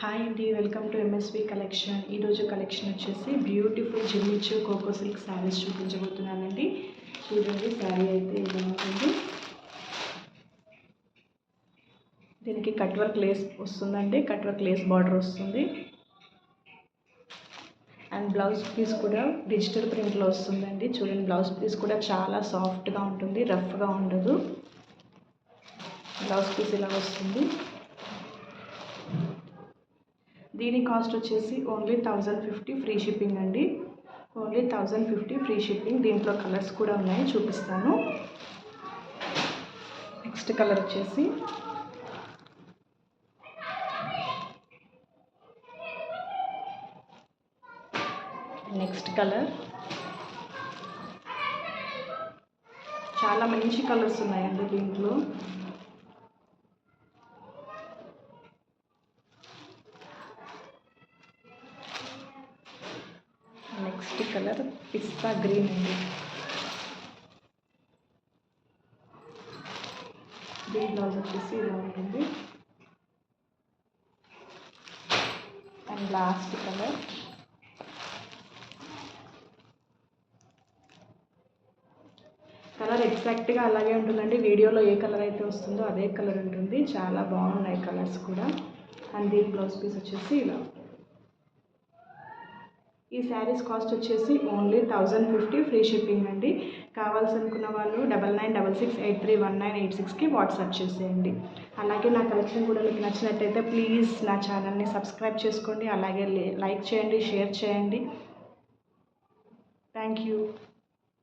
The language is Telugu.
హాయ్ అండి, వెల్కమ్ టు ఎంఎస్వి కలెక్షన్. ఈరోజు కలెక్షన్ వచ్చేసి beautiful jimmy choo coco silk saris చూపించబోతున్నానండి. చూడండి, శారీ అయితే ఇలా ఉంటుంది. దీనికి కట్ వర్క్ లేస్ వస్తుందండి, కట్ వర్క్ లేస్ బార్డర్ వస్తుంది. అండ్ బ్లౌజ్ పీస్ కూడా డిజిటల్ ప్రింట్లో వస్తుందండి. చూడండి, బ్లౌజ్ పీస్ కూడా చాలా సాఫ్ట్గా ఉంటుంది, రఫ్గా ఉండదు. బ్లౌజ్ పీస్ ఇలా వస్తుంది. దీని కాస్ట్ వచ్చేసి ఓన్లీ 1050 ఫ్రీ షిప్పింగ్ అండి. Only 1050 free shipping. దీంట్లో కలర్స్ కూడా ఉన్నాయి, చూపిస్తాను. నెక్స్ట్ కలర్ వచ్చేసి చాలా మంచి కలర్స్ ఉన్నాయండి దీంట్లో. నెక్స్ట్ కలర్ పిస్తా గ్రీన్ అండి. దీని బ్లౌజ్ వచ్చేసి ఇలా ఉంటుంది. అండ్ లాస్ట్ కలర్ ఎగ్జాక్ట్గా అలాగే ఉంటుందండి. వీడియోలో ఏ కలర్ అయితే వస్తుందో అదే కలర్ ఉంటుంది. చాలా బాగున్నాయి కలర్స్ కూడా. అండ్ దీని బ్లౌజ్ పీస్ వచ్చేసి ఇలా. ఈ శారీస్ కాస్ట్ వచ్చేసి ఓన్లీ 1050 ఫ్రీ షిప్పింగ్ అండి. కావాల్సనుకున్న వాళ్ళు 9966831986కి వాట్సాప్ చేసేయండి. అలాగే నా కలెక్షన్ కూడా మీకు నచ్చినట్టయితే ప్లీజ్ నా ఛానల్ని సబ్స్క్రైబ్ చేసుకోండి. అలాగే లైక్ చేయండి, షేర్ చేయండి. Thank you.